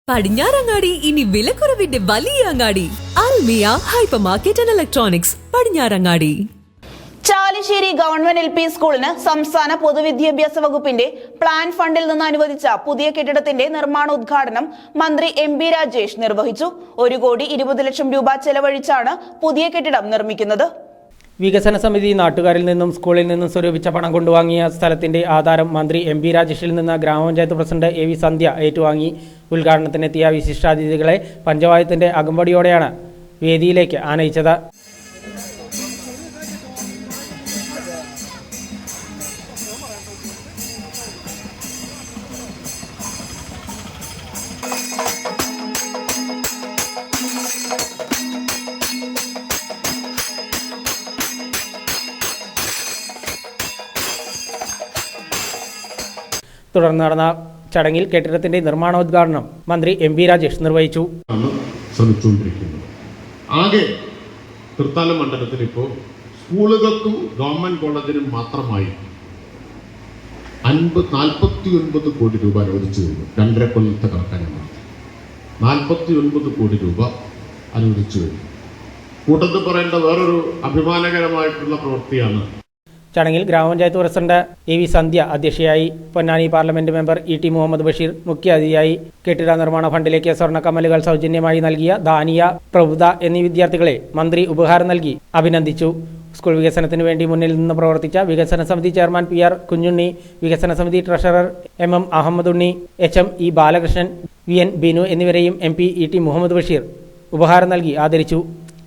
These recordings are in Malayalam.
പടിഞ്ഞാറങ്ങാടി ഇനി വിലക്കുറവിന്റെ വലിയ അങ്ങാടി Almiya hyper market and electronics Padinjarangadi. Chalissery government LP സ്കൂളിന് സംസ്ഥാന പൊതുവിദ്യാഭ്യാസ വകുപ്പിന്റെ പ്ലാൻ ഫണ്ടിൽ നിന്ന് അനുവദിച്ച പുതിയ കെട്ടിടത്തിന്റെ നിർമ്മാണോദ്ഘാടനം മന്ത്രി MB രാജേഷ് നിർവഹിച്ചു. 1,20 ലക്ഷം രൂപ ചെലവഴിച്ചാണ് പുതിയ കെട്ടിടം നിർമ്മിക്കുന്നത്. വികസന സമിതി നാട്ടുകാരിൽ നിന്നും സ്കൂളിൽ നിന്നും സ്വരൂപിച്ച പണം കൊണ്ടുവാങ്ങിയ സ്ഥലത്തിന്റെ ആധാരം മന്ത്രി MB രാജേഷിൽ നിന്ന് ഗ്രാമപഞ്ചായത്ത് പ്രസിഡന്റ് AV സന്ധ്യ ഏറ്റുവാങ്ങി. ഉദ്ഘാടനത്തിനെത്തിയ വിശിഷ്ടാതിഥികളെ പഞ്ചായത്തിന്റെ അകമ്പടിയോടെയാണ് വേദിയിലേക്ക് ആനയിച്ചത്. തുടർന്ന് നടന്ന ചടങ്ങിൽ കെട്ടിടത്തിന്റെ നിർമ്മാണോദ്ഘാടനം മന്ത്രി MB രാജേഷ് നിർവഹിച്ചു. ആകെ തൃത്താല മണ്ഡലത്തിൽ ഇപ്പോൾ സ്കൂളുകൾക്കും ഗവൺമെന്റ് കോളേജിനും മാത്രമായി 49 കോടി രൂപ അനുവദിച്ചു കഴിഞ്ഞു. 2.5 കൊല്ലത്തെ കണക്കാണ്. 49 കോടി രൂപ അനുവദിച്ചു കഴിഞ്ഞു. കൂട്ടത്തിൽ പറയേണ്ട വേറൊരു അഭിമാനകരമായിട്ടുള്ള പ്രവൃത്തിയാണ്. ചടങ്ങിൽ ഗ്രാമപഞ്ചായത്ത് പ്രസിഡന്റ് AV സന്ധ്യ അധ്യക്ഷയായി. Ponnani parliament member ET Muhammad Basheer മുഖ്യാതിഥിയായി. കെട്ടിട നിർമ്മാണ ഫണ്ടിലേക്ക് സ്വർണ്ണ കമ്മലുകൾ സൗജന്യമായി നൽകിയ ദാനിയ, പ്രഭുത എന്നീ വിദ്യാർത്ഥികളെ മന്ത്രി ഉപഹാരം നൽകി അഭിനന്ദിച്ചു. സ്കൂൾ വികസനത്തിന് വേണ്ടി മുന്നിൽ നിന്ന് പ്രവർത്തിച്ച വികസന സമിതി ചെയർമാൻ PR കുഞ്ഞുണ്ണി, വികസന സമിതി treasurer MM Ahammadunni, HME Balakrishnan, VN Binu എന്നിവരെയും MP ET മുഹമ്മദ് ബഷീർ ഉപഹാരം നൽകി ആദരിച്ചു.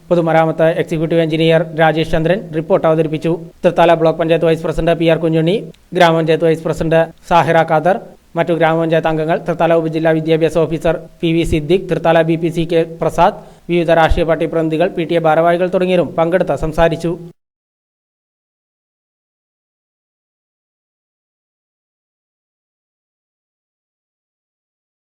പൊതുമരാമത്ത് executive engineer Rajesh Chandran report അവതരിപ്പിച്ചു. Thrithala block panchayat vice president PR Kunhunni, ഗ്രാമപഞ്ചായത്ത് വൈസ് പ്രസിഡന്റ് സാഹിറ ഖാദർ, മറ്റു ഗ്രാമപഞ്ചായത്ത് അംഗങ്ങൾ, തൃത്താല ഉപജില്ലാ വിദ്യാഭ്യാസ officer PV Siddique, Thrithala BPC K Prasad, വിവിധ രാഷ്ട്രീയ പാർട്ടി പ്രതിനിധികൾ, PTA ഭാരവാഹികൾ തുടങ്ങിയവരും പങ്കെടുത്ത് സംസാരിച്ചു.